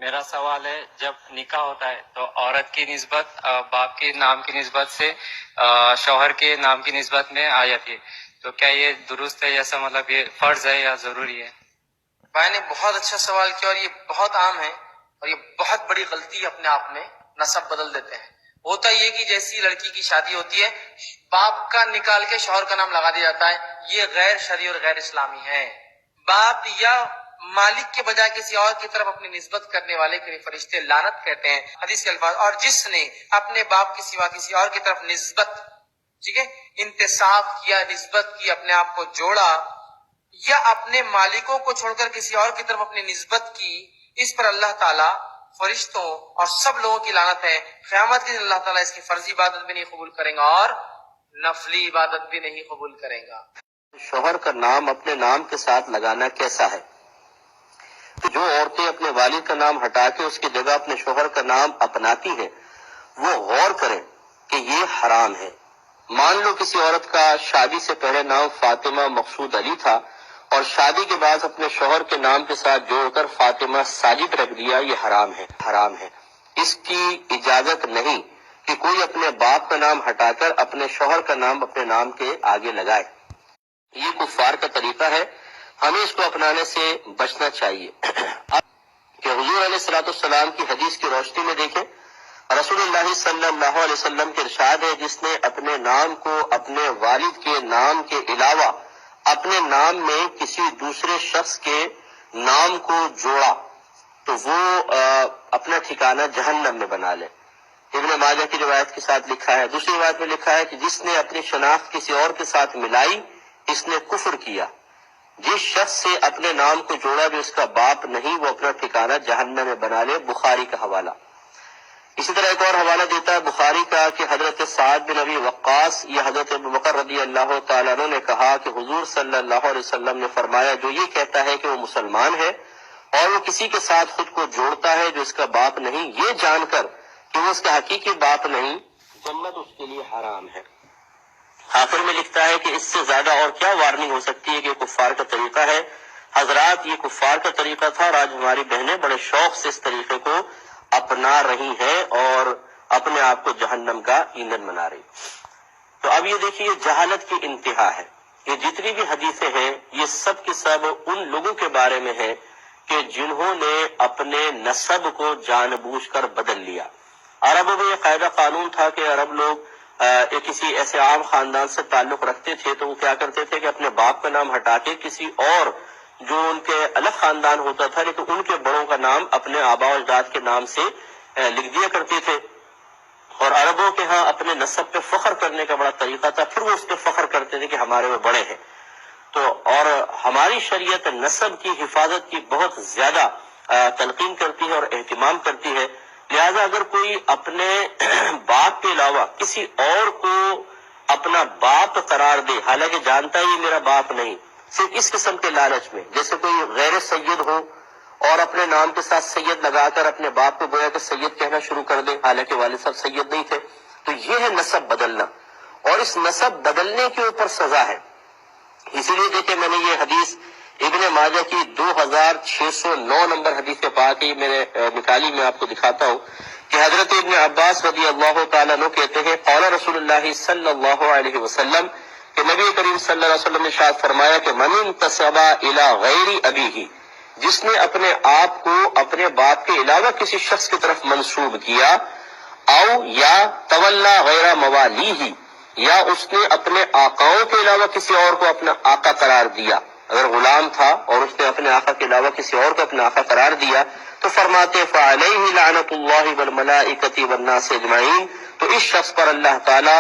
میرا سوال ہے، جب نکاح ہوتا ہے تو عورت کی نسبت باپ کے نام کی نسبت سے شوہر کے نام کی نسبت میں آ جاتی ہے، تو کیا یہ درست ہے؟ ایسا مطلب یہ فرض ہے یا ضروری ہے؟ بھائی نے بہت اچھا سوال کیا، اور یہ بہت عام ہے، اور یہ بہت بڑی غلطی اپنے آپ میں نسب بدل دیتے ہیں۔ ہوتا یہ کہ جیسی لڑکی کی شادی ہوتی ہے، باپ کا نکال کے شوہر کا نام لگا دیا جاتا ہے، یہ غیر شرعی اور غیر اسلامی ہے۔ باپ یا مالک کے بجائے کسی اور کی طرف اپنی نسبت کرنے والے کے فرشتے لعنت کہتے ہیں، حدیث کے الفاظ۔ اور جس نے اپنے باپ کے سوا کسی اور کی طرف نسبت، ٹھیک ہے، انتساب کیا، نسبت کی، اپنے آپ کو جوڑا، یا اپنے مالکوں کو چھوڑ کر کسی اور کی طرف اپنی نسبت کی، اس پر اللہ تعالیٰ، فرشتوں اور سب لوگوں کی لعنت ہے۔ قیامت کے دن اللہ تعالیٰ اس کی فرضی عبادت بھی نہیں قبول کریں گا اور نفلی عبادت بھی نہیں قبول کریں گا۔ شوہر کا نام اپنے نام کے ساتھ لگانا کیسا ہے؟ تو جو عورتیں اپنے والد کا نام ہٹا کے اس کی جگہ اپنے شوہر کا نام اپناتی ہیں، وہ غور کریں کہ یہ حرام ہے۔ مان لو کسی عورت کا شادی سے پہلے نام فاطمہ مقصود علی تھا، اور شادی کے بعد اپنے شوہر کے نام کے ساتھ جوڑ کر فاطمہ ساجد رکھ دیا، یہ حرام ہے، حرام ہے۔ اس کی اجازت نہیں کہ کوئی اپنے باپ کا نام ہٹا کر اپنے شوہر کا نام اپنے نام کے آگے لگائے۔ یہ کفار کا طریقہ ہے، ہمیں اس کو اپنانے سے بچنا چاہیے۔ کہ حضور علیہ الصلوۃ والسلام کی حدیث کی روشنی میں دیکھیں، رسول اللہ صلی اللہ علیہ وسلم کے ارشاد ہے، جس نے اپنے نام کو اپنے والد کے نام کے علاوہ اپنے نام میں کسی دوسرے شخص کے نام کو جوڑا تو وہ اپنا ٹھکانہ جہنم میں بنا لے۔ ابن ماجہ کی روایت کے ساتھ لکھا ہے، دوسری روایت میں لکھا ہے کہ جس نے اپنی شناخت کسی اور کے ساتھ ملائی، اس نے کفر کیا۔ جس شخص سے اپنے نام کو جوڑا جو اس کا باپ نہیں، وہ اپنا ٹھکانہ جہنم میں بنا لے۔ بخاری کا حوالہ۔ اسی طرح ایک اور حوالہ دیتا ہے بخاری کا کہ حضرت سعد بن ابی وقاص یا حضرت ابوبکر رضی اللہ تعالیٰ عنہ نے کہا کہ حضور صلی اللہ علیہ وسلم نے فرمایا، جو یہ کہتا ہے کہ وہ مسلمان ہے اور وہ کسی کے ساتھ خود کو جوڑتا ہے جو اس کا باپ نہیں، یہ جان کر کہ وہ اس کا حقیقی باپ نہیں، جنت اس کے لیے حرام ہے۔ آخر میں لکھتا ہے کہ اس سے زیادہ اور کیا وارننگ ہو سکتی ہے کہ کفار کا طریقہ ہے۔ حضرات، یہ کفار کا طریقہ تھا، اور آج ہماری بہنیں بڑے شوق سے اس طریقے کو اپنا رہی ہیں اور اپنے آپ کو جہنم کا ایندھن بنا رہی۔ تو اب یہ دیکھیے، جہالت کی انتہا ہے۔ یہ جتنی بھی حدیثیں ہیں، یہ سب کے سب ان لوگوں کے بارے میں ہے کہ جنہوں نے اپنے نسب کو جان بوجھ کر بدل لیا۔ عربوں میں یہ قاعدہ قانون تھا کہ عرب لوگ کسی ایسے عام خاندان سے تعلق رکھتے تھے تو وہ کیا کرتے تھے کہ اپنے باپ کا نام ہٹا کے کسی اور جو ان کے الگ خاندان ہوتا تھا لیکن ان کے بڑوں کا نام اپنے آباء و اجداد کے نام سے لکھ دیا کرتے تھے۔ اور عربوں کے ہاں اپنے نسب پہ فخر کرنے کا بڑا طریقہ تھا، پھر وہ اس پہ فخر کرتے تھے کہ ہمارے وہ بڑے ہیں۔ تو اور ہماری شریعت نسب کی حفاظت کی بہت زیادہ تلقین کرتی ہے اور اہتمام کرتی ہے، لہذا اگر کوئی اپنے باپ کے علاوہ کسی اور کو اپنا باپ قرار دے، حالانکہ جانتا ہی میرا باپ نہیں، صرف اس قسم کے لالچ میں، جیسے کوئی غیر سید ہو اور اپنے نام کے ساتھ سید لگا کر اپنے باپ کو گویا کہ سید کہنا شروع کر دے، حالانکہ والد صاحب سید نہیں تھے، تو یہ ہے نسب بدلنا، اور اس نسب بدلنے کے اوپر سزا ہے۔ اسی لیے دیکھیں، میں نے یہ حدیث ابن ماجہ کی 2609 نمبر حدیث پاک کی میں نے نکالی، میں آپ کو دکھاتا ہوں کہ حضرت ابن عباس رضی اللہ تعالیٰ عنہ کہتے ہیں، قال رسول اللہ صلی اللہ علیہ وسلم، کہ نبی کریم صلی اللہ علیہ وسلم نے ارشاد فرمایا کہ من انتسب الی غیر ابیہ، جس نے اپنے آپ کو اپنے باپ کے علاوہ کسی شخص کی طرف منسوب کیا، او یا تولا غیر موالیہ، یا اس نے اپنے آقاؤں کے علاوہ کسی اور کو اپنا آقا قرار دیا، اگر غلام تھا اور اس نے اپنے آقا کے علاوہ کسی اور کو اپنا آقا قرار دیا، تو فرماتے فعلیہ لعنت اللہ والملائکۃ والناس اجمعین، تو اس شخص پر اللہ تعالی،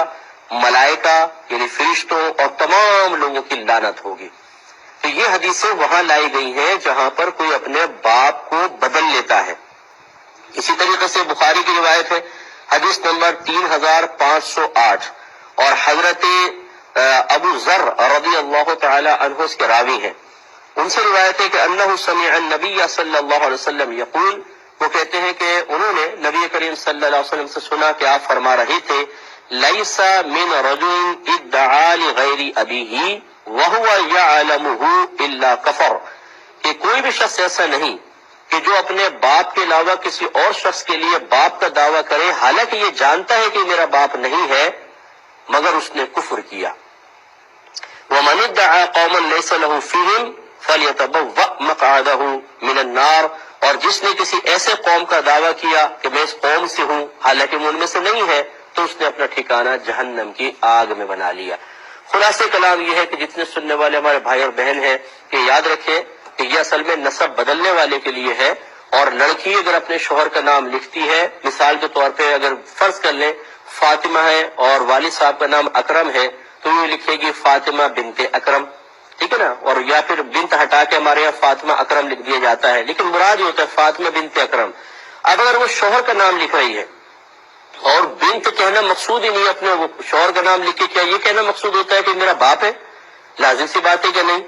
ملائکہ یعنی فرشتوں اور تمام لوگوں کی لعنت ہوگی۔ تو یہ حدیثیں وہاں لائی گئی ہیں جہاں پر کوئی اپنے باپ کو بدل لیتا ہے۔ اسی طریقے سے بخاری کی روایت ہے، حدیث نمبر 3508، اور حضرت ابو ذر رضی اللہ تعالی عنہ اس کے راوی ہیں، ان سے روایت ہے کہ انہ سمع النبی صلی اللہ علیہ وسلم یقول، وہ کہتے ہیں کہ انہوں نے نبی کریم صلی اللہ علیہ وسلم سے سنا کہ آپ فرما رہے تھے، لیس من رجل ادعا لغیر ابیہ وہو یعلمہ الا کفر، کہ کوئی بھی شخص ایسا نہیں کہ جو اپنے باپ کے علاوہ کسی اور شخص کے لیے باپ کا دعویٰ کرے حالانکہ یہ جانتا ہے کہ میرا باپ نہیں ہے مگر اس نے کفر کیا. وَمَنِ ادَّعَىٰ قَوْمًا لَيْسَ لَهُ فِيهِمْ فَلْيَتَبَوَّأْ مَقْعَدَهُ مِنَ النَّارِ. اور جس نے کسی ایسے قوم کا دعویٰ کیا کہ میں اس قوم سے ہوں حالانکہ وہ ان میں سے نہیں ہے تو اس نے اپنا ٹھکانہ جہنم کی آگ میں بنا لیا. خلاصہ کلام یہ ہے کہ جتنے سننے والے ہمارے بھائی اور بہن ہیں کہ یاد رکھیں کہ یہ اصل میں نسب بدلنے والے کے لیے ہے. اور لڑکی اگر اپنے شوہر کا نام لکھتی ہے، مثال کے طور پہ اگر فرض کر لیں فاطمہ ہے اور والد صاحب کا نام اکرم ہے تو یہ لکھے گی فاطمہ بنت اکرم، ٹھیک ہے نا. اور یا پھر بنت ہٹا کے ہمارے یہاں فاطمہ اکرم لکھ دیا جاتا ہے، لیکن مراد یہ ہوتا ہے فاطمہ بنت اکرم. اب اگر وہ شوہر کا نام لکھ رہی ہے اور بنت کہنا مقصود ہی نہیں ہے، اپنے وہ شوہر کا نام لکھ کے کیا یہ کہنا مقصود ہوتا ہے کہ میرا باپ ہے؟ لازم سی بات ہے کہ نہیں.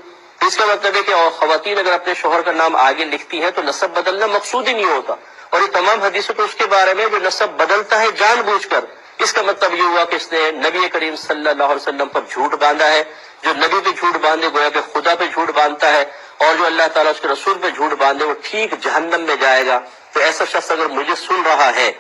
اس کا مطلب ہے کہ خواتین اگر اپنے شوہر کا نام آگے لکھتی ہیں تو نسب بدلنا مقصود ہی نہیں ہوتا. اور یہ تمام حدیثیں تو اس کے بارے میں جو نسب بدلتا ہے جان بوجھ کر. اس کا مطلب یہ ہوا کہ اس نے نبی کریم صلی اللہ علیہ وسلم پر جھوٹ باندھا ہے. جو نبی پہ جھوٹ باندھے گویا کہ خدا پہ جھوٹ باندھتا ہے، اور جو اللہ تعالیٰ اس کے رسول پہ جھوٹ باندھے وہ ٹھیک جہنم میں جائے گا. تو ایسا شخص اگر مجھے سن رہا ہے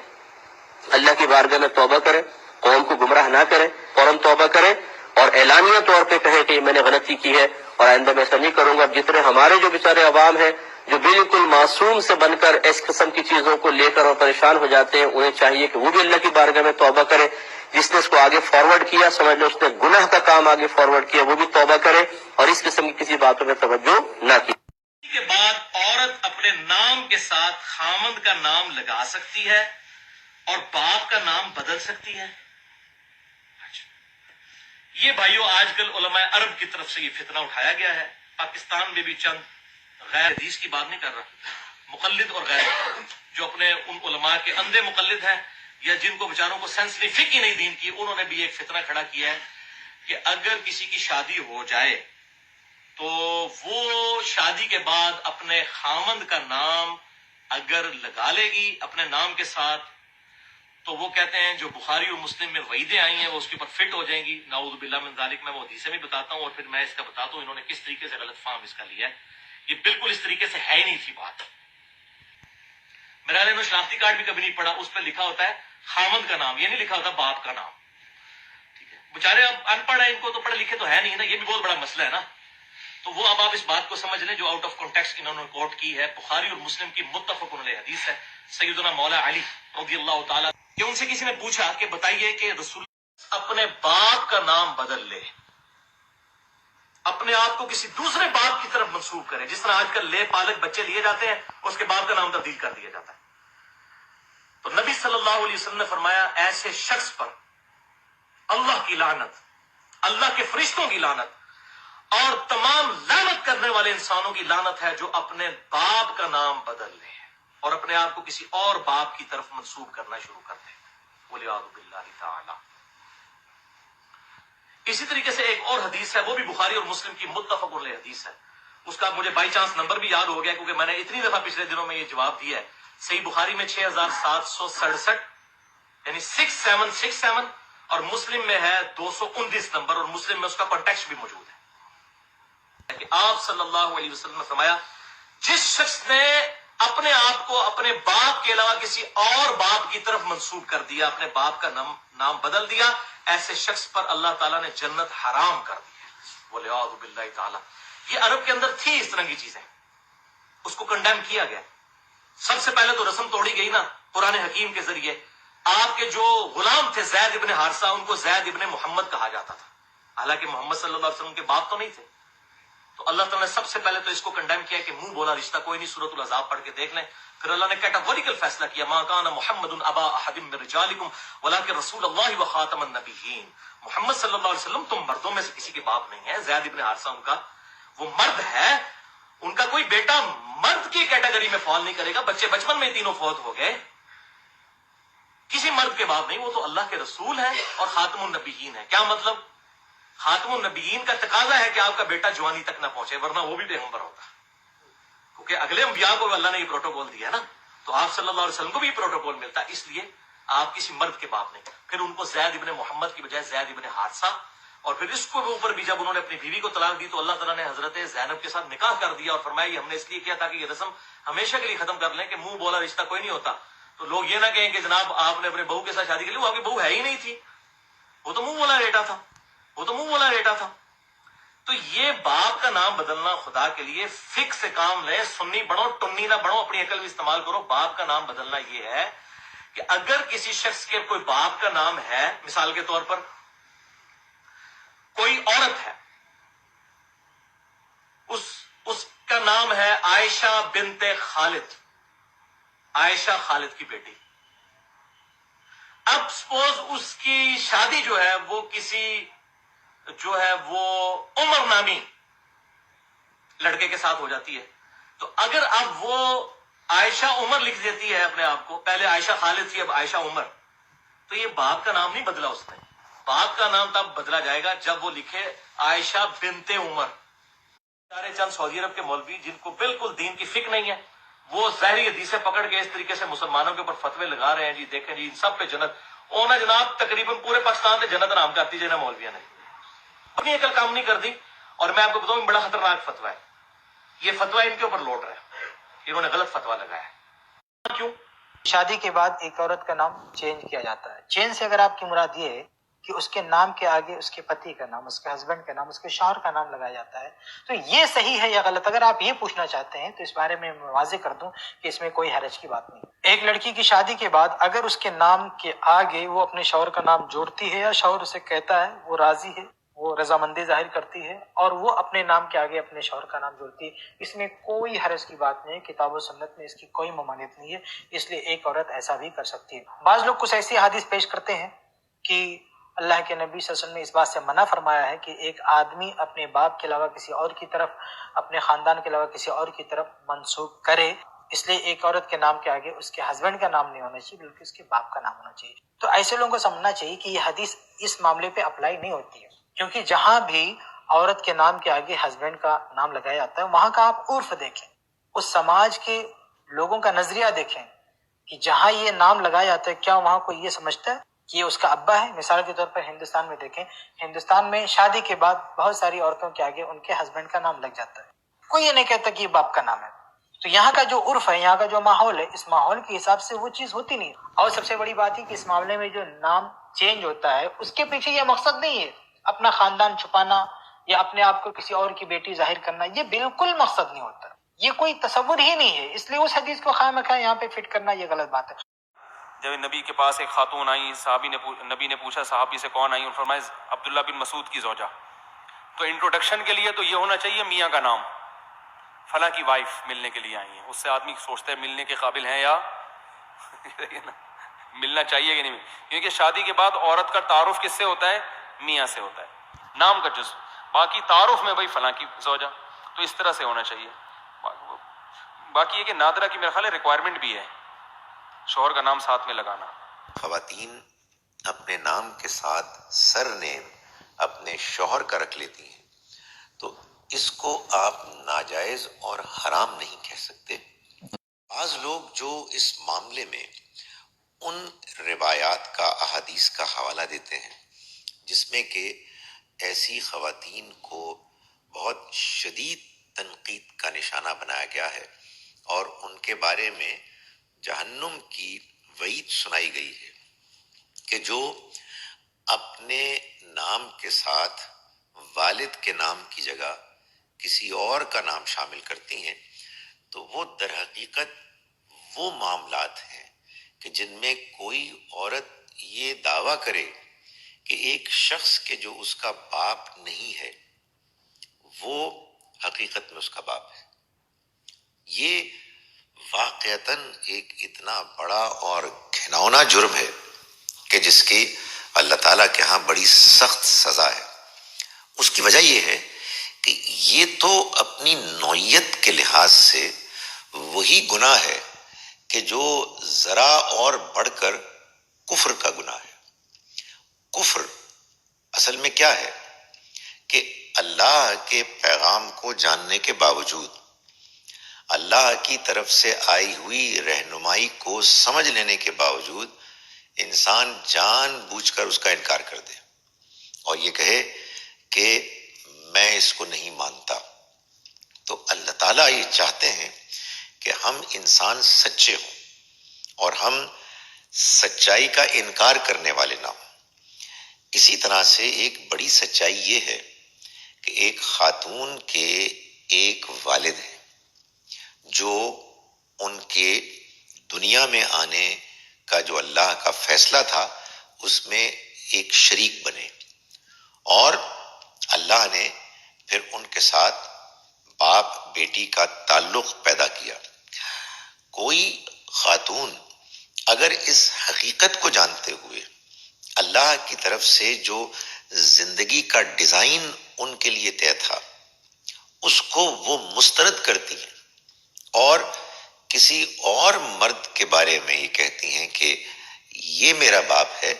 اللہ کی بارگاہ میں توبہ کرے، قوم کو گمراہ نہ کرے، فوراً توبہ کرے اور اعلانیہ طور پہ کہے کہ میں نے غلطی کی ہے اور آئندہ میں ایسا نہیں کروں گا. جتنے ہمارے جو بیچارے عوام ہیں جو بالکل معصوم سے بن کر اس قسم کی چیزوں کو لے کر اور پریشان ہو جاتے ہیں، انہیں چاہیے کہ وہ بھی اللہ کی بارگاہ میں توبہ کرے. جس نے اس کو آگے فارورڈ کیا سمجھ لو اس نے گناہ کا کام آگے فارورڈ کیا، وہ بھی توبہ کرے اور اس قسم کی کسی باتوں میں توجہ نہ کی. کے بعد عورت اپنے نام کے ساتھ خامند کا نام لگا سکتی ہے اور باپ کا نام بدل سکتی ہے. یہ بھائیوں آج کل علماء عرب کی طرف سے یہ فتنہ اٹھایا گیا ہے. پاکستان میں بھی چند غیر حدیث کی بات نہیں کر رہا، مقلد اور غیر مقلد جو اپنے ان علماء کے اندھے مقلد ہیں یا جن کو بیچاروں کو سینسری فقہ ہی نہیں دین کی، انہوں نے بھی ایک فتنہ کھڑا کیا ہے کہ اگر کسی کی شادی ہو جائے تو وہ شادی کے بعد اپنے خامند کا نام اگر لگا لے گی اپنے نام کے ساتھ تو وہ کہتے ہیں جو بخاری اور مسلم میں وعیدیں آئی ہیں وہ اس کے اوپر فٹ ہو جائیں گی. نعوذ باللہ من ذالک. میں وہ حدیثیں بھی بتاتا ہوں اور پھر میں اس کا بتاتا ہوں انہوں نے کس طریقے سے غلط فہم اس کا لیا ہے. یہ بالکل اس طریقے سے ہے ہی نہیں تھی بات. میرا نے شناختی کارڈ بھی کبھی نہیں پڑھا، اس پہ لکھا ہوتا ہے خامند کا نام، یہ نہیں لکھا ہوتا باپ کا نام. ٹھیک ہے، بیچارے اب ان پڑھ ہیں، ان کو تو پڑھے لکھے تو ہے نہیں نا، یہ بھی بہت بڑا مسئلہ ہے نا. تو وہ اب آپ اس بات کو سمجھ لیں جو آؤٹ آف کانٹیکسٹ انہوں نے کوٹ کی ہے. بخاری اور مسلم کی متفق علیہ حدیث ہے سیدنا مولا علی رضی اللہ تعالیٰ کہ ان سے کسی نے پوچھا کہ بتائیے کہ رسول اپنے باپ کا نام بدل لے، اپنے آپ کو کسی دوسرے باپ کی طرف منسوب کرے، جس طرح آج کل لے پالک بچے لیے جاتے ہیں اس کے باپ کا نام تبدیل کر دیا جاتا ہے. تو نبی صلی اللہ علیہ وسلم نے فرمایا ایسے شخص پر اللہ کی لعنت، اللہ کے فرشتوں کی لعنت اور تمام لعنت کرنے والے انسانوں کی لعنت ہے جو اپنے باپ کا نام بدل لے اور اپنے آپ کو کسی اور باپ کی طرف منسوب کرنا شروع کر دے. وَلِعَاذُ بِاللَّهِ تَعَالَى. اسی طریقے سے ایک اور حدیث ہے، وہ بھی بخاری اور مسلم کی متفق علیہ حدیث ہے. اس کا مجھے بائی چانس نمبر بھی یاد ہو گیا کیونکہ میں نے اتنی دفعہ پچھلے دنوں میں یہ جواب دیا ہے. صحیح بخاری میں 6767 یعنی 6767 اور مسلم میں ہے 229 نمبر، اور مسلم میں اس کا کانٹیکسٹ بھی موجود ہے کہ آپ صلی اللہ علیہ وسلم نے فرمایا جس شخص نے اپنے آپ کو اپنے باپ کے علاوہ کسی اور باپ کی طرف منسوب کر دیا، اپنے باپ کا نام بدل دیا، ایسے شخص پر اللہ تعالیٰ نے جنت حرام کر دی ہے. وَلِعَاذُ بِاللَّهِ تعالیٰ. یہ عرب کے اندر تھی اس طرح کی چیزیں، اس کو کنڈیم کیا گیا. سب سے پہلے تو رسم توڑی گئی نا قرآن حکیم کے ذریعے. آپ کے جو غلام تھے زید ابن حارثہ ان کو زید ابن محمد کہا جاتا تھا، حالانکہ محمد صلی اللہ علیہ وسلم کے باپ تو نہیں تھے. تو اللہ تعالیٰ نے سب سے پہلے تو اس کو کنڈیم کیا کہ منہ بولا رشتہ کوئی نہیں. سورۃ الاحزاب پڑھ کے دیکھ لیں. پھر اللہ نے کیٹاگوریکل فیصلہ کیا ما کان محمد ابا احد من رجالکم ولکن رسول اللہ وخاتم النبیین. محمد صلی اللہ علیہ وسلم تم مردوں میں سے کسی کے باپ نہیں ہے. زید ابن حارثہ ان کا وہ مرد ہے، ان کا کوئی بیٹا مرد کی کیٹیگری میں فال نہیں کرے گا. بچے بچپن میں تینوں فوت ہو گئے، کسی مرد کے باپ نہیں. وہ تو اللہ کے رسول ہے اور خاتم النبیین ہے. کیا مطلب؟ خاتم النبیین کا تقاضا ہے کہ آپ کا بیٹا جوانی تک نہ پہنچے، ورنہ وہ بھی پیغمبر ہوتا، کیونکہ اگلے انبیاء کو اللہ نے یہ پروٹوکول دیا نا. تو آپ صلی اللہ علیہ وسلم کو بھی یہ پروٹوکول ملتا، اس لیے آپ کسی مرد کے باپ نہیں. پھر ان کو زید ابن محمد کی بجائے زید ابن حارثہ اور پھر اس کو اوپر بھی جب انہوں نے اپنی بیوی کو طلاق دی تو اللہ تعالیٰ نے حضرت زینب کے ساتھ نکاح کر دیا اور فرمایا یہ ہم نے اس لیے کیا تاکہ یہ رسم ہمیشہ کے لیے ختم کر لیں کہ منہ بولا رشتہ کوئی نہیں ہوتا. تو لوگ یہ نہ کہیں کہ جناب آپ نے اپنے بہو کے ساتھ شادی کی لی، وہ آپ کی بہو ہے ہی نہیں تھی، وہ تو منہ بولا ریٹا تھا. تو یہ باپ کا نام بدلنا، خدا کے لیے فکر سے کام لے، سنی بنو ٹنی نہ بنو، اپنی عقل بھی استعمال کرو. باپ کا نام بدلنا یہ ہے کہ اگر کسی شخص کے کوئی باپ کا نام ہے، مثال کے طور پر کوئی عورت ہے، اس کا نام ہے عائشہ بنت خالد، عائشہ خالد کی بیٹی. اب سپوز اس کی شادی جو ہے وہ کسی جو ہے وہ عمر نامی لڑکے کے ساتھ ہو جاتی ہے. تو اگر اب وہ عائشہ عمر لکھ دیتی ہے اپنے آپ کو، پہلے عائشہ خالد تھی اب عائشہ عمر، تو یہ باپ کا نام نہیں بدلا اس نے. باپ کا نام تب بدلا جائے گا جب وہ لکھے عائشہ بنت عمر. سارے چند سعودی عرب کے مولوی جن کو بالکل دین کی فکر نہیں ہے، وہ ظاہری حدیثیں پکڑ کے اس طریقے سے مسلمانوں کے اوپر فتوے لگا رہے ہیں. جی دیکھیں جی ان سب پہ جنت اونا جناب، تقریباً پورے پاکستان سے جنت نام کرتی جائے نا مولویوں نے، اپنی عقل کام نہیں کرتی. اور میں آپ کو بتاؤں بڑا خطرناک فتویٰ ہے یہ، فتویٰ ان کے اوپر لوٹ رہا ہے، انہوں نے غلط فتویٰ لگایا ہے. کیوں؟ شادی کے بعد ایک عورت کا نام چینج کیا جاتا ہے. چینج سے اگر آپ کی مراد یہ ہے کہ اس کے نام کے آگے اس کے پتی کا نام، اس کے ہسبینڈ کا نام، اس کے شوہر کا نام لگایا جاتا ہے، تو یہ صحیح ہے یا غلط؟ اگر آپ یہ پوچھنا چاہتے ہیں تو اس بارے میں واضح کر دوں کہ اس میں کوئی حرج کی بات نہیں. ایک لڑکی کی شادی کے بعد اگر اس کے نام کے آگے وہ اپنے شوہر کا نام جوڑتی ہے یا شوہر اسے کہتا ہے وہ راضی ہے، وہ رضامندی ظاہر کرتی ہے اور وہ اپنے نام کے آگے اپنے شوہر کا نام جوڑتی ہے، اس میں کوئی حرج کی بات نہیں ہے. کتاب و سنت میں اس کی کوئی ممانعت نہیں ہے، اس لیے ایک عورت ایسا بھی کر سکتی ہے. بعض لوگ کچھ ایسی حدیث پیش کرتے ہیں کہ اللہ کے نبی صلی اللہ علیہ وسلم نے اس بات سے منع فرمایا ہے کہ ایک آدمی اپنے باپ کے علاوہ کسی اور کی طرف، اپنے خاندان کے علاوہ کسی اور کی طرف منسوب کرے. اس لیے ایک عورت کے نام کے آگے اس کے ہسبینڈ کا نام نہیں ہونا چاہیے بلکہ اس کے باپ کا نام ہونا چاہیے. تو ایسے لوگوں کو سمجھنا چاہیے کہ یہ حدیث اس معاملے پہ اپلائی نہیں ہوتی ہے، کیونکہ جہاں بھی عورت کے نام کے آگے ہسبینڈ کا نام لگایا جاتا ہے وہاں کا آپ عرف دیکھیں، اس سماج کے لوگوں کا نظریہ دیکھیں کہ جہاں یہ نام لگایا جاتا ہے کیا وہاں کوئی یہ سمجھتا ہے کہ یہ اس کا ابا ہے. مثال کے طور پر ہندوستان میں دیکھیں، ہندوستان میں شادی کے بعد بہت ساری عورتوں کے آگے ان کے ہسبینڈ کا نام لگ جاتا ہے، کوئی یہ نہیں کہتا کہ یہ باپ کا نام ہے. تو یہاں کا جو عرف ہے، یہاں کا جو ماحول ہے، اس ماحول کے حساب سے وہ چیز ہوتی نہیں. اور سب سے بڑی بات ہے کہ اس معاملے میں جو نام چینج ہوتا ہے اس کے پیچھے یہ مقصد نہیں ہے اپنا خاندان چھپانا یا اپنے آپ کو کسی اور کی بیٹی ظاہر کرنا، یہ بالکل مقصد نہیں ہوتا، یہ کوئی تصور ہی نہیں ہے. اس لیے اس حدیث کو خواہ مخواہ یہاں پہ فٹ کرنا یہ غلط بات ہے. جب نبی کے پاس ایک خاتون آئی، نبی نے پوچھا صحابی سے کون آئی، اور فرمایا عبداللہ بن مسعود کی زوجہ. تو انٹروڈکشن کے لیے تو یہ ہونا چاہیے میاں کا نام، فلاں کی وائف ملنے کے لیے آئی ہیں. اس سے آدمی سوچتا ہے ملنے کے قابل ہیں یا ملنا چاہیے کہ نہیں، کیونکہ شادی کے بعد عورت کا تعارف کس سے ہوتا ہے؟ میاں سے ہوتا ہے، نام کا جزو. باقی تعارف میں بھائی فلاں کی زوجہ، تو اس طرح سے ہونا چاہیے. باقی یہ کہ نادرہ کی میرا خیال ہے ریکوائرمنٹ بھی ہے شوہر کا نام ساتھ میں لگانا. خواتین اپنے نام کے ساتھ سر نیم اپنے شوہر کا رکھ لیتی ہیں، تو اس کو آپ ناجائز اور حرام نہیں کہہ سکتے. بعض لوگ جو اس معاملے میں ان روایات کا، احادیث کا حوالہ دیتے ہیں جس میں کہ ایسی خواتین کو بہت شدید تنقید کا نشانہ بنایا گیا ہے اور ان کے بارے میں جہنم کی وعید سنائی گئی ہے کہ جو اپنے نام کے ساتھ والد کے نام کی جگہ کسی اور کا نام شامل کرتی ہیں، تو وہ در حقیقت وہ معاملات ہیں کہ جن میں کوئی عورت یہ دعویٰ کرے کہ ایک شخص کے جو اس کا باپ نہیں ہے وہ حقیقت میں اس کا باپ ہے. یہ واقعتاً ایک اتنا بڑا اور گھناؤنا جرم ہے کہ جس کی اللہ تعالیٰ کے ہاں بڑی سخت سزا ہے. اس کی وجہ یہ ہے کہ یہ تو اپنی نوعیت کے لحاظ سے وہی گناہ ہے کہ جو ذرا اور بڑھ کر کفر کا گناہ ہے. کفر اصل میں کیا ہے کہ اللہ کے پیغام کو جاننے کے باوجود، اللہ کی طرف سے آئی ہوئی رہنمائی کو سمجھ لینے کے باوجود انسان جان بوجھ کر اس کا انکار کر دے اور یہ کہے کہ میں اس کو نہیں مانتا. تو اللہ تعالیٰ یہ چاہتے ہیں کہ ہم انسان سچے ہوں اور ہم سچائی کا انکار کرنے والے نہ ہوں. اسی طرح سے ایک بڑی سچائی یہ ہے کہ ایک خاتون کے ایک والد ہیں جو ان کے دنیا میں آنے کا جو اللہ کا فیصلہ تھا اس میں ایک شریک بنے، اور اللہ نے پھر ان کے ساتھ باپ بیٹی کا تعلق پیدا کیا. کوئی خاتون اگر اس حقیقت کو جانتے ہوئے اللہ کی طرف سے جو زندگی کا ڈیزائن ان کے لیے طے تھا اس کو وہ مسترد کرتی ہیں اور کسی اور مرد کے بارے میں یہ کہتی ہیں کہ یہ میرا باپ ہے،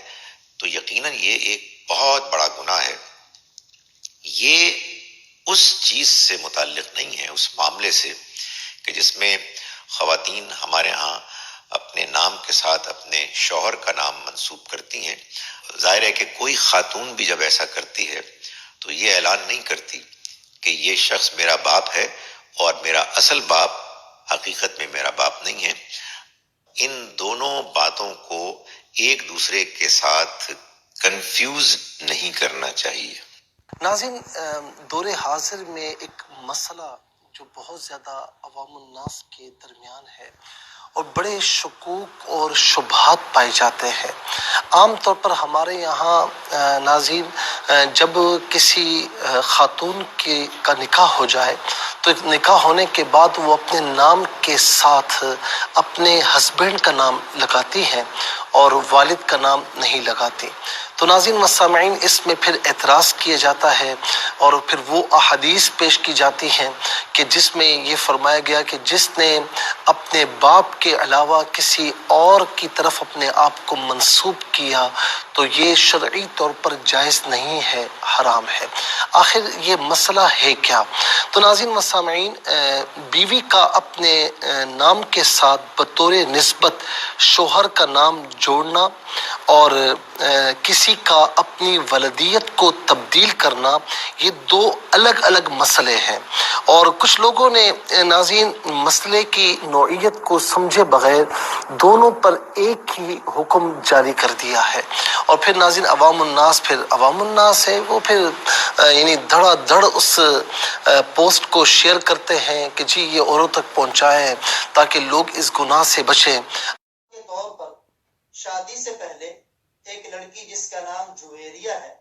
تو یقیناً یہ ایک بہت بڑا گناہ ہے. یہ اس چیز سے متعلق نہیں ہے، اس معاملے سے کہ جس میں خواتین ہمارے ہاں اپنے نام کے ساتھ اپنے شوہر کا نام منسوب کرتی ہیں. ظاہر ہے کہ کوئی خاتون بھی جب ایسا کرتی ہے تو یہ اعلان نہیں کرتی کہ یہ شخص میرا باپ ہے اور میرا اصل باپ حقیقت میں میرا باپ نہیں ہے. ان دونوں باتوں کو ایک دوسرے کے ساتھ کنفیوز نہیں کرنا چاہیے. ناظرین، دور حاضر میں ایک مسئلہ جو بہت زیادہ عوام الناس کے درمیان ہے اور بڑے شکوک اور شبہات پائے جاتے ہیں. عام طور پر ہمارے یہاں ناظرین جب کسی خاتون کا نکاح ہو جائے تو نکاح ہونے کے بعد وہ اپنے نام کے ساتھ اپنے ہسبینڈ کا نام لگاتی ہیں اور والد کا نام نہیں لگاتی. تو ناظرین و سامعین، اس میں پھر اعتراض کیا جاتا ہے اور پھر وہ احادیث پیش کی جاتی ہیں کہ جس میں یہ فرمایا گیا کہ جس نے اپنے باپ کے علاوہ کسی اور کی طرف اپنے آپ کو منسوب کیا تو یہ شرعی طور پر جائز نہیں ہے، حرام ہے. آخر یہ مسئلہ ہے کیا؟ تو ناظرین و سامعین، بیوی کا اپنے نام کے ساتھ بطور نسبت شوہر کا نام جوڑنا اور کسی کا اپنی ولدیت کو تبدیل کرنا، یہ دو الگ الگ مسئلے ہیں. اور کچھ لوگوں نے ناظرین مسئلے کی نوعیت کو سمجھے بغیر دونوں پر ایک ہی حکم جاری کر دیا ہے. اور پھر ناظرین عوام الناس ہے، وہ پھر یعنی دھڑا دھڑ اس پوسٹ کو شیئر کرتے ہیں کہ جی یہ اوروں تک پہنچائیں تاکہ لوگ اس گناہ سے بچیں. کے طور پر شادی سے پہلے ایک لڑکی جس کا نام جویریہ ہے،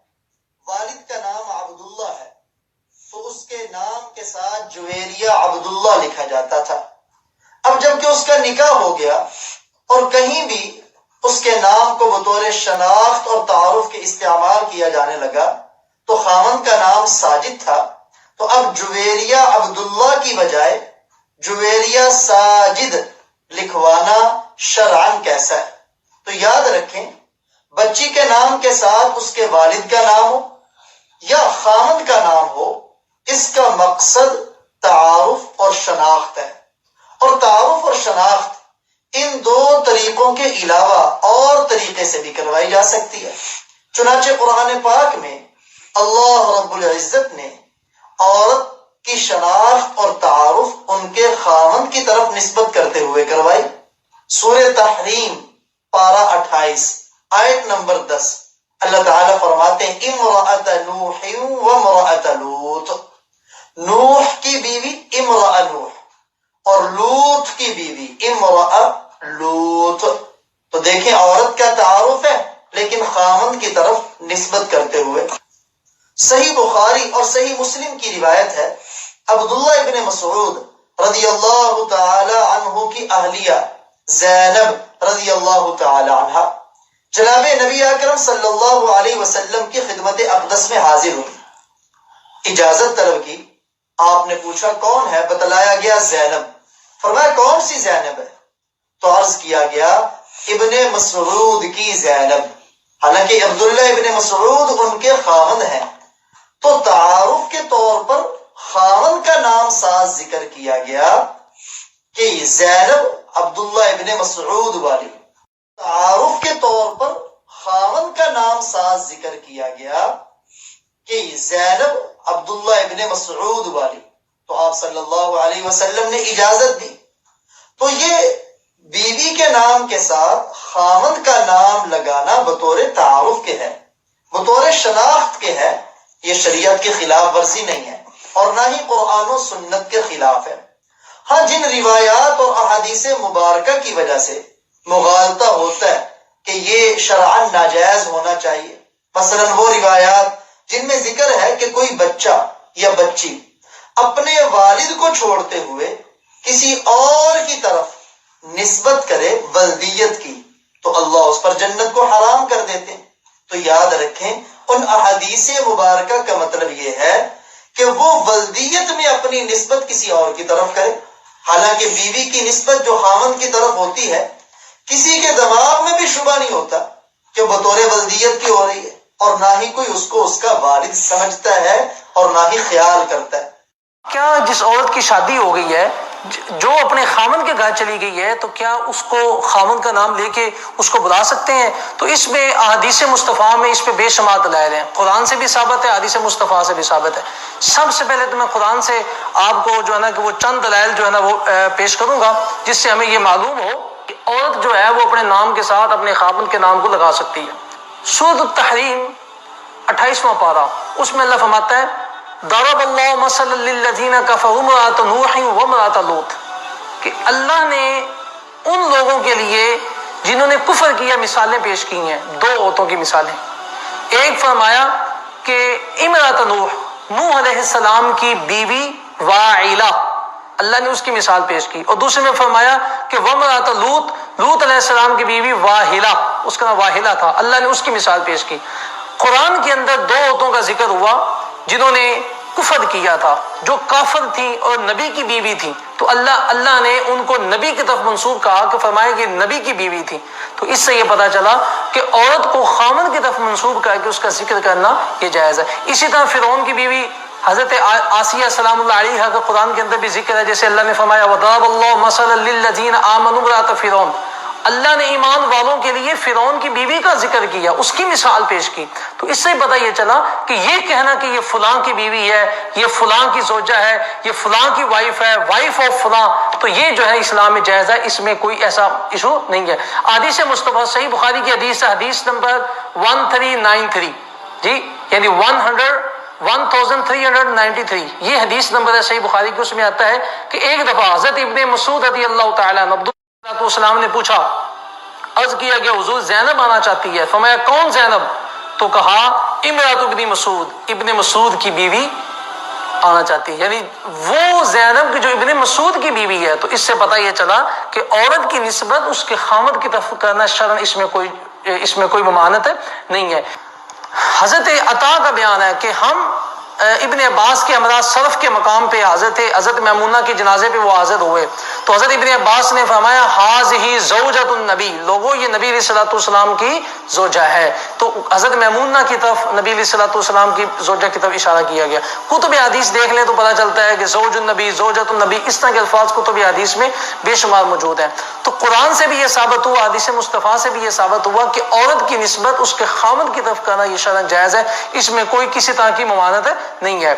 والد کا نام عبداللہ ہے، تو اس کے نام کے ساتھ جویریہ عبداللہ لکھا جاتا تھا. اب جب کہ اس کا نکاح ہو گیا اور کہیں بھی اس کے نام کو بطور شناخت اور تعارف کے استعمال کیا جانے لگا تو خاوند کا نام ساجد تھا، تو اب جویریہ عبداللہ کی بجائے جویریہ ساجد لکھوانا شرعاً کیسا ہے؟ تو یاد رکھیں، بچی کے نام کے ساتھ اس کے والد کا نام ہو یا خاوند کا نام ہو، اس کا مقصد تعارف اور شناخت ہے. اور تعارف اور شناخت ان دو طریقوں کے علاوہ اور طریقے سے بھی کروائی جا سکتی ہے. چنانچہ قرآن پاک میں اللہ رب العزت نے عورت کی شناخت اور تعارف ان کے خاوند کی طرف نسبت کرتے ہوئے کروائی. سورہ تحریم پارہ 28 آیت نمبر 10، اللہ تعالیٰ فرماتے ہیں امرأۃ نوح و امرأۃ لوط. نوح کی بیوی امرأ نوح اور لوط کی بیوی امرأ لوط. تو دیکھیں عورت کا تعارف ہے لیکن خاوند کی طرف نسبت کرتے ہوئے. صحیح بخاری اور صحیح مسلم کی روایت ہے، عبداللہ ابن مسعود رضی اللہ تعالی عنہ کی اہلیہ زینب رضی اللہ تعالی عنہ جناب نبی اکرم صلی اللہ علیہ وسلم کی خدمت اقدس میں حاضر ہوئی، اجازت طلب کی. آپ نے پوچھا کون ہے؟ بتلایا گیا زینب. فرمایا کون سی زینب ہے؟ تو عرض کیا گیا ابن مسعود کی زینب. حالانکہ عبداللہ ابن مسعود ان کے خاوند ہیں، تو تعارف کے طور پر خاوند کا نام ساز ذکر کیا گیا کہ زینب عبداللہ ابن مسعود والی. تعارف کے طور پر خاوند کا نام ساز ذکر کیا گیا کہ زینب عبداللہ ابن مسعود والی، تو آپ صلی اللہ علیہ وسلم نے اجازت دی. تو یہ بیوی کے نام کے ساتھ خاوند کا نام لگانا بطور تعارف کے ہے، بطور شناخت کے ہے. یہ شریعت کے خلاف ورزی نہیں ہے اور نہ ہی قرآن و سنت کے خلاف ہے. ہاں جن روایات اور احادیث مبارکہ کی وجہ سے مغالطہ ہوتا ہے کہ یہ شرعاً ناجائز ہونا چاہیے، مثلا وہ روایات جن میں ذکر ہے کہ کوئی بچہ یا بچی اپنے والد کو چھوڑتے ہوئے کسی اور کی طرف نسبت کرے ولدیت کی، تو اللہ اس پر جنت کو حرام کر دیتے ہیں. تو یاد رکھیں ان احادیث مبارکہ کا مطلب یہ ہے کہ وہ ولدیت میں اپنی نسبت کسی اور کی طرف کرے، حالانکہ بیوی کی نسبت جو خاوند کی طرف ہوتی ہے کسی کے دماغ میں بھی شبہ نہیں ہوتا کہ بطور ولدیت کی ہو رہی ہے، اور نہ ہی کوئی اس کو اس کا والد سمجھتا ہے اور نہ ہی خیال کرتا ہے. کیا جس عورت کی شادی ہو گئی ہے جو اپنے خاوند کے گھر چلی گئی ہے تو کیا اس کو خاوند کا نام لے کے اس کو بلا سکتے ہیں؟ تو اس میں احادیث مصطفیٰ میں اس پہ بے شمار دلائل ہیں، قرآن سے بھی ثابت ہے، حدیث مصطفیٰ سے بھی ثابت ہے. سب سے پہلے تو میں قرآن سے آپ کو جو ہے نا کہ وہ چند دلائل جو ہے نا وہ پیش کروں گا جس سے ہمیں یہ معلوم ہو کہ عورت جو ہے وہ اپنے نام کے ساتھ اپنے خاوند کے نام کو لگا سکتی ہے. سورۃ التحریم 28واں پارہ، اس میں اللہ فرماتا ہے ضرب اللہ مثلا للذین کفروا امرأۃ نوح وامرأۃ لوط، کہ اللہ نے ان لوگوں کے لیے جنہوں نے کفر کیا مثالیں پیش کی ہیں، دو عورتوں کی مثالیں. ایک فرمایا کہ امرأۃ نوح علیہ السلام کی بیوی واعلہ، اللہ نے اس کی مثال پیش کی. اور دوسرے میں فرمایا کہ وامرأۃ لوط علیہ السلام کی بیوی واہلہ، اس کا نام واہلہ تھا، اللہ نے اس کی مثال پیش کی. قرآن کے اندر دو عورتوں کا ذکر ہوا جنہوں نے کفر کیا تھا، جو کافر تھی اور نبی کی بیوی تھی، تو اللہ نے ان کو نبی کی طرف منسوب کہا کہ فرمایا کہ نبی کی بیوی تھی. تو اس سے یہ پتہ چلا کہ عورت کو خاوند کی طرف منسوب کر کے اس کا ذکر کرنا یہ جائز ہے. اسی طرح فرعون کی بیوی حضرت آسیہ سلام اللہ علیہ کا قرآن کے اندر بھی ذکر ہے، جیسے اللہ نے فرمایا وَضَرَبَ اللَّهُ مَثَلًا لِلَّذِينَ آمَنُوا امْرَأَتَ فِرْعَوْنَ، اللہ نے ایمان والوں کے لیے فرعون کی بیوی کا ذکر کیا، اس کی مثال پیش کی. تو اس سے پتہ یہ چلا کہ یہ کہنا کہ یہ فلاں کی بیوی ہے، یہ فلاں کی زوجہ ہے، یہ فلاں کی وائف ہے، وائف آف فلاں، تو یہ جو ہے اسلام میں جائز ہے، اس میں کوئی ایسا ایشو نہیں ہے. حدیث مصطفیٰ صحیح بخاری کی حدیث ہے، حدیث نمبر 1393 جی، یعنی 1393 یہ حدیث نمبر ہے صحیح بخاری کی. اس میں آتا ہے کہ ایک دفعہ حضرت ابن مسعود رضی اللہ تعالیٰ عنہ السلام نے پوچھا، عرض کیا کہ حضور زینب آنا چاہتی ہے. فرمایا کون زینب؟ تو کہا امرأۃ ابن مسعود کی بیوی آنا چاہتی ہے، یعنی وہ زینب کی جو ابن مسعود کی بیوی ہے. تو اس سے پتہ یہ چلا کہ عورت کی نسبت اس کے خاوند کی طرف کرنا شرعاً اس میں کوئی ممانعت نہیں ہے. حضرت عطا کا بیان ہے کہ ہم ابن عباس کے ہمراہ صرف کے مقام پہ حضرت میمونہ کے جنازے پہ وہ حاضر ہوئے، تو حضرت ابن عباس نے فرمایا ہاذہ زوجۃ النبی، لوگوں یہ نبی علیہ الصلوۃ والسلام کی زوجہ ہے. تو حضرت میمونہ کی طرف نبی علیہ الصلوۃ والسلام کی زوجہ کی طرف اشارہ کیا گیا. کتب حدیث دیکھ لیں تو پتہ چلتا ہے کہ زوج النبی، زوجۃ النبی، اس طرح کے الفاظ کتب حدیث میں بے شمار موجود ہیں. تو قرآن سے بھی یہ ثابت ہوا، حدیث مصطفیٰ سے بھی یہ ثابت ہوا کہ عورت کی نسبت اس کے خاوند کی طرف کرنا یہ شرعاً جائز ہے، اس میں کوئی کسی طرح کی ممانعت نہیں ہے.